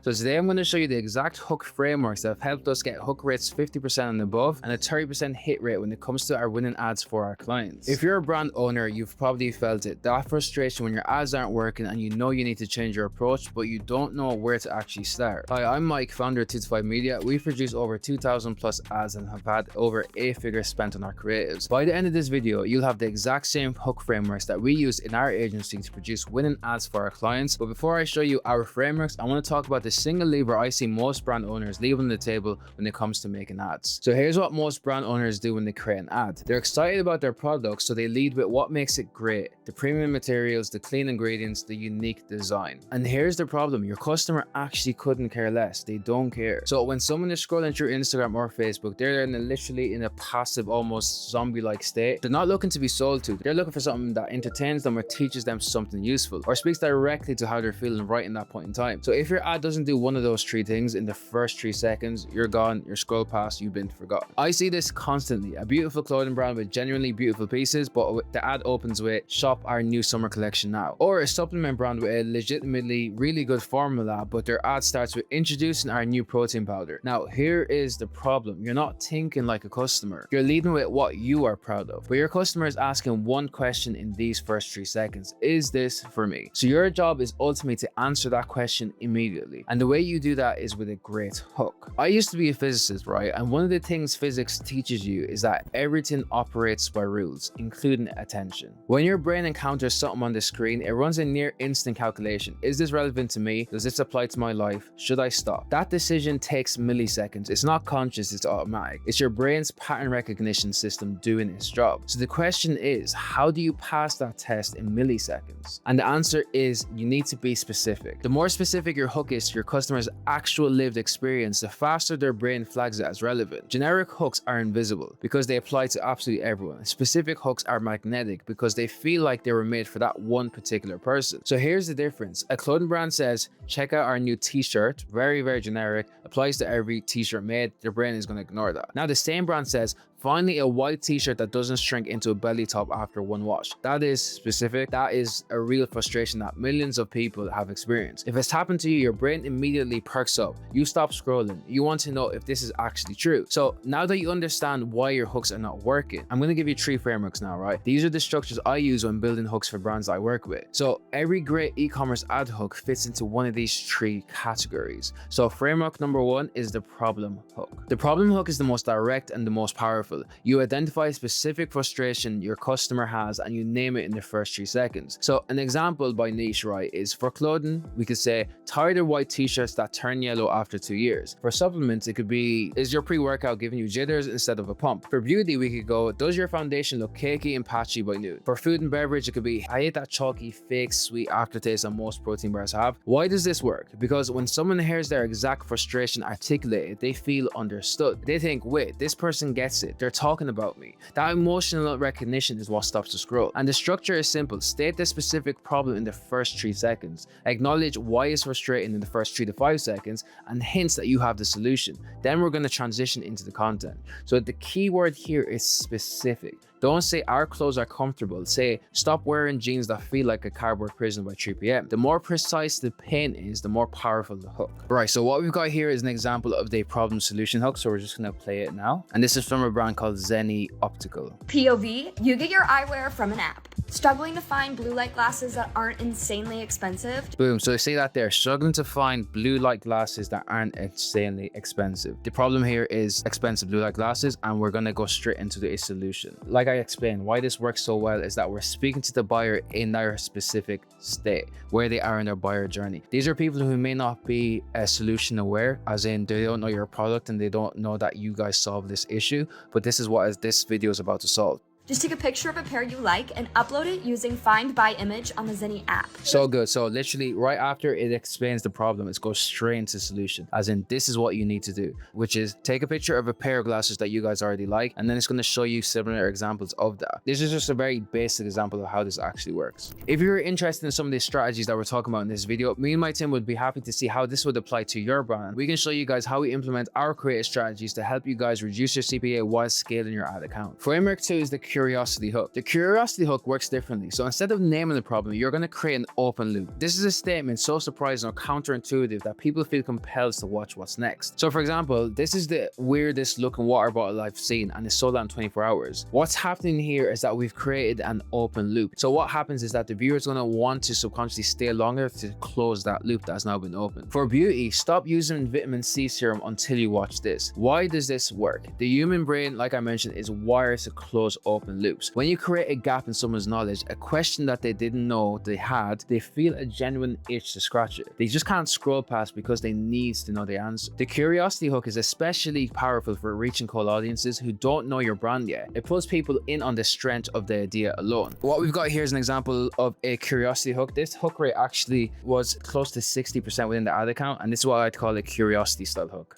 So today I'm going to show you the exact hook frameworks that have helped us get hook rates 50% and above and a 30% hit rate when it comes to our winning ads for our clients. If you're a brand owner, you've probably felt it, that frustration when your ads aren't working and you know you need to change your approach, but you don't know where to actually start. Hi, I'm Mike, founder of 2to5 Media. We've produced over 2,000 plus ads and have had over 8 figures spent on our creatives. By the end of this video, you'll have the exact same hook frameworks that we use in our agency to produce winning ads for our clients. But before I show you our frameworks, I want to talk about the single lever I see most brand owners leave on the table when it comes to making ads. So here's what most brand owners do when they create an ad. They're excited about their product, so they lead with what makes it great: the premium materials, the clean ingredients, the unique design. And here's the problem: your customer actually couldn't care less. They don't care. So when someone is scrolling through Instagram or Facebook, they're literally in a passive, almost zombie-like state. They're not looking to be sold to. They're looking for something that entertains them or teaches them something useful or speaks directly to how they're feeling right in that point in time. So if your ad doesn't do one of those 3 things in the first 3 seconds, you're gone, you're scrolled past, you've been forgotten. I see this constantly. A beautiful clothing brand with genuinely beautiful pieces, but the ad opens with "shop our new summer collection now." Or a supplement brand with a legitimately really good formula, but their ad starts with "introducing our new protein powder." Now here is the problem: you're not thinking like a customer. You're leading with what you are proud of, but your customer is asking one question in these first 3 seconds: is this for me? So your job is ultimately to answer that question immediately, and the way you do that is with a great hook. I used to be a physicist, right? And one of the things physics teaches you is that everything operates by rules, including attention. When your brain encounters something on the screen, it runs a near instant calculation. Is this relevant to me? Does this apply to my life? Should I stop? That decision takes milliseconds. It's not conscious, it's automatic. It's your brain's pattern recognition system doing its job. So the question is, how do you pass that test in milliseconds? And the answer is, you need to be specific. The more specific your hook is to your customer's actual lived experience, the faster their brain flags it as relevant. Generic hooks are invisible because they apply to absolutely everyone. Specific hooks are magnetic because they feel like they were made for that one particular person. So here's the difference. A clothing brand says, "check out our new t-shirt," very, very generic, applies to every t-shirt made. Their brain is going to ignore that. Now the same brand says, "finally a white t-shirt that doesn't shrink into a belly top after one wash." That is specific. That is a real frustration that millions of people have experienced. If it's happened to you, your brain immediately perks up. You stop scrolling. You want to know if this is actually true. So now that you understand why your hooks are not working, I'm going to give you 3 frameworks now, right? These are the structures I use when building hooks for brands I work with. So every great e-commerce ad hook fits into one of these 3 categories. So framework number 1 is the problem hook. The problem hook is the most direct and the most powerful. You identify a specific frustration your customer has and you name it in the first 3 seconds. So an example by niche, right, is for clothing, we could say, "tired of white t-shirts that turn yellow after 2 years." For supplements, it could be, "is your pre-workout giving you jitters instead of a pump?" For beauty, we could go, "does your foundation look cakey and patchy by noon?" For food and beverage, it could be, "I hate that chalky, fake, sweet aftertaste that most protein bars have." Why does this work? Because when someone hears their exact frustration articulated, they feel understood. They think, wait, this person gets it. They're talking about me. That emotional recognition is what stops the scroll. And the structure is simple. State the specific problem in the first 3 seconds. Acknowledge why it's frustrating in the first 3 to 5 seconds and hints that you have the solution. Then we're going to transition into the content. So the key word here is specific. Don't say "our clothes are comfortable." Say, "stop wearing jeans that feel like a cardboard prison by 3 p.m. The more precise the pain is, the more powerful the hook. Right, so what we've got here is an example of the problem solution hook. So we're just going to play it now. And this is from a brand called Zenni Optical. POV, you get your eyewear from an app. Struggling to find blue light glasses that aren't insanely expensive? Boom, so see that there, struggling to find blue light glasses that aren't insanely expensive. The problem here is expensive blue light glasses, and we're gonna go straight into the solution. Like I explained, why this works so well is that we're speaking to the buyer in their specific state, where they are in their buyer journey. These are people who may not be solution aware, as in they don't know your product and they don't know that you guys solve this issue, but this is what this video is about to solve. Just take a picture of a pair you like and upload it using Find by Image on the Zenni app. So good. So literally right after it explains the problem, it goes straight into solution. As in, this is what you need to do, which is take a picture of a pair of glasses that you guys already like, and then it's going to show you similar examples of that. This is just a very basic example of how this actually works. If you're interested in some of these strategies that we're talking about in this video, me and my team would be happy to see how this would apply to your brand. We can show you guys how we implement our creative strategies to help you guys reduce your CPA while scaling your ad account. Framework 2 is the curiosity hook. The curiosity hook works differently. So instead of naming the problem, you're going to create an open loop. This is a statement so surprising or counterintuitive that people feel compelled to watch what's next. So for example, this is the weirdest looking water bottle I've seen and it's sold out in 24 hours. What's happening here is that we've created an open loop. So what happens is that the viewer is going to want to subconsciously stay longer to close that loop that has now been opened. For beauty, stop using vitamin C serum until you watch this. Why does this work? The human brain, like I mentioned, is wired to close open loops. When you create a gap in someone's knowledge, a question that they didn't know they had, they feel a genuine itch to scratch it. They just can't scroll past because they need to know the answer. The curiosity hook is especially powerful for reaching cold audiences who don't know your brand yet. It pulls people in on the strength of the idea alone. What we've got here is an example of a curiosity hook. This hook rate actually was close to 60% within the ad account, and this is what I'd call a curiosity style hook.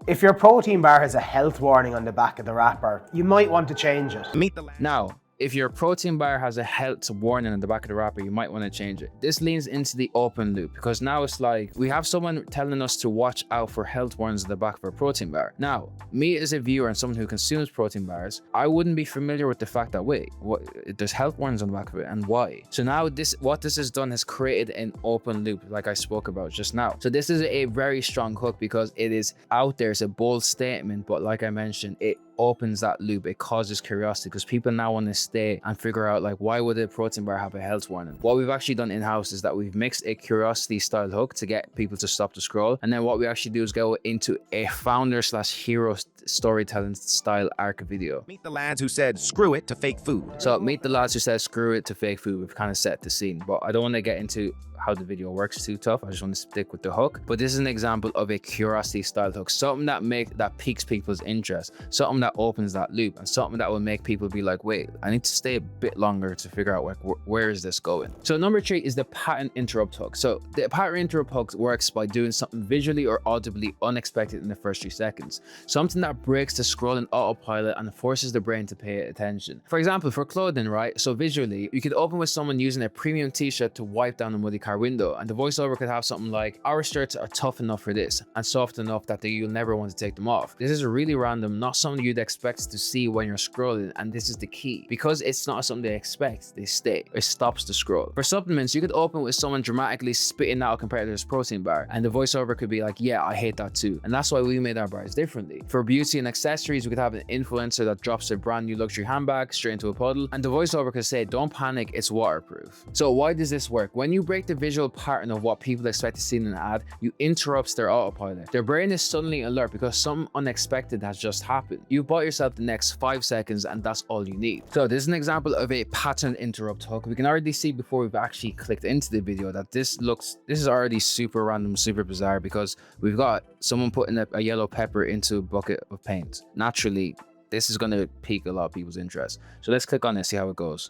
If your protein bar has a health warning on the back of the wrapper, you might want to change it. Now, if your protein bar has a health warning on the back of the wrapper, you might want to change it. This leans into the open loop because now it's like we have someone telling us to watch out for health warnings on the back of our protein bar. Now, me as a viewer and someone who consumes protein bars, I wouldn't be familiar with the fact that, wait, there's health warnings on the back of it and why? So now what this has done has created an open loop like I spoke about just now. So this is a very strong hook because it is out there. It's a bold statement, but like I mentioned, it opens that loop. It causes curiosity because people now want to stay and figure out like, why would a protein bar have a health warning? What we've actually done in-house is that we've mixed a curiosity style hook to get people to stop the scroll, and then what we actually do is go into a founder/hero storytelling style arc video. Meet the lads who said screw it to fake food. So meet the lads who said screw it to fake food. We've kind of set the scene, but I don't want to get into how the video works too tough. I just want to stick with the hook. But this is an example of a curiosity style hook, something that piques people's interest, something that opens that loop, and something that will make people be like, wait, I need to stay a bit longer to figure out where is this going. So number 3 is the pattern interrupt hook. So the pattern interrupt hook works by doing something visually or audibly unexpected in the first 3 seconds, something that breaks the scrolling autopilot and forces the brain to pay attention. For example, for clothing, right? So visually, you could open with someone using a premium t-shirt to wipe down a muddy car window, and the voiceover could have something like, our shirts are tough enough for this and soft enough that you'll never want to take them off. This is really random, not something you'd expect to see when you're scrolling, and this is the key. Because it's not something they expect, they stay. It stops the scroll. For supplements, you could open with someone dramatically spitting out a competitor's protein bar, and the voiceover could be like, yeah, I hate that too. And that's why we made our bars differently. For beauty and accessories, we could have an influencer that drops a brand new luxury handbag straight into a puddle, and the voiceover could say, don't panic, it's waterproof. So why does this work? When you break the visual pattern of what people expect to see in an ad, you interrupt their autopilot. Their brain is suddenly alert because something unexpected has just happened. You bought yourself the next 5 seconds and that's all you need. So this is an example of a pattern interrupt hook. We can already see before we've actually clicked into the video that this is already super random, super bizarre, because we've got someone putting a yellow pepper into a bucket of paint. Naturally, this is going to pique a lot of people's interest. So let's click on it, see how it goes.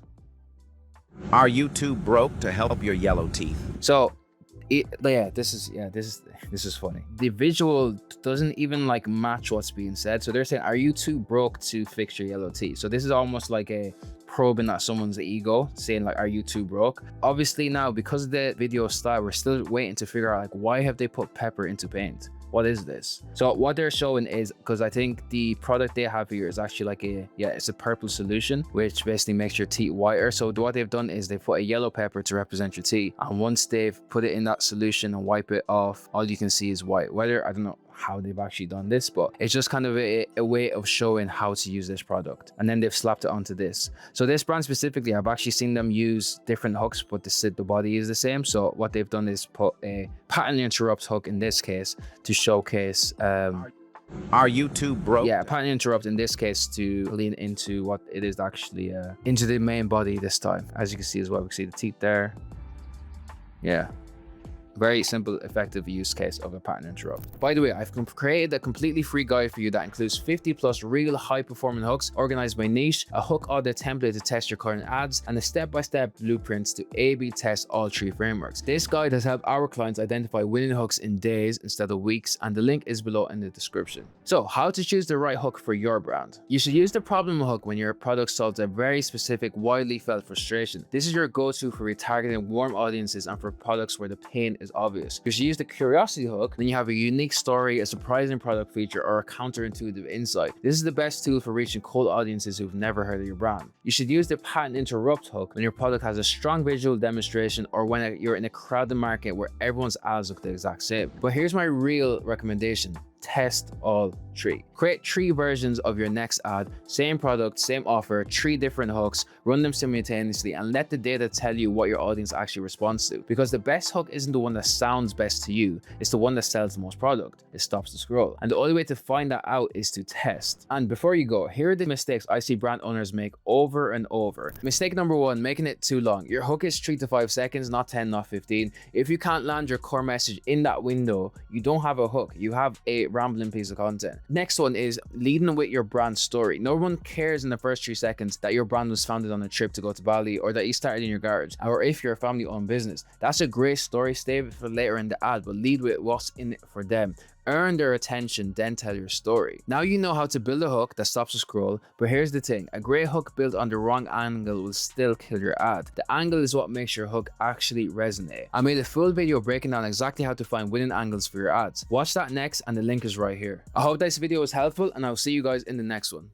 Are you too broke to help your yellow teeth? So this is funny. The visual doesn't even like match what's being said. So they're saying, are you too broke to fix your yellow teeth? So this is almost like a probing at someone's ego, saying like, are you too broke? Obviously now, because of the video style, we're still waiting to figure out like, why have they put pepper into paint? What is this? So what they're showing is, because I think the product they have here is actually like it's a purple solution, which basically makes your teeth whiter. So what they've done is they put a yellow pepper to represent your teeth, and once they've put it in that solution and wipe it off, all you can see is white. Whether, I don't know how they've actually done this, but it's just kind of a way of showing how to use this product, and then they've slapped it onto this. So this brand specifically, I've actually seen them use different hooks, but the body is the same. So what they've done is put a pattern interrupt hook in this case to showcase are you too broke? Yeah, pattern interrupt in this case to lean into what it is actually into the main body this time. As you can see as well, we can see the teeth there. Yeah, very simple, effective use case of a pattern interrupt. By the way, I've created a completely free guide for you that includes 50+ real high-performing hooks organized by niche, a hook audit template to test your current ads, and a step-by-step blueprints to A/B test all 3 frameworks. This guide has helped our clients identify winning hooks in days instead of weeks, and the link is below in the description. So how to choose the right hook for your brand? You should use the problem hook when your product solves a very specific, widely felt frustration. This is your go-to for retargeting warm audiences and for products where the pain is is obvious. Because you use the curiosity hook, then you have a unique story, a surprising product feature, or a counterintuitive insight. This is the best tool for reaching cold audiences who've never heard of your brand. You should use the patent interrupt hook when your product has a strong visual demonstration or when you're in a crowded market where everyone's ads look the exact same. But here's my real recommendation. Test all three. Create 3 versions of your next ad, same product, same offer, 3 different hooks, run them simultaneously, and let the data tell you what your audience actually responds to. Because the best hook isn't the one that sounds best to you, it's the one that sells the most product. It stops the scroll. And the only way to find that out is to test. And before you go, here are the mistakes I see brand owners make over and over. Mistake number 1, making it too long. Your hook is 3 to 5 seconds, not 10, not 15. If you can't land your core message in that window, you don't have a hook. You have a rambling piece of content. Next one is leading with your brand story. No one cares in the first 3 seconds that your brand was founded on a trip to go to Bali, or that you started in your garage, or if you're a family-owned business. That's a great story. Save it for later in the ad, but lead with what's in it for them. Earn their attention, then tell your story. Now you know how to build a hook that stops the scroll, but here's the thing. A great hook built on the wrong angle will still kill your ad. The angle is what makes your hook actually resonate. I made a full video breaking down exactly how to find winning angles for your ads. Watch that next, and the link is right here. I hope this video was helpful, and I'll see you guys in the next one.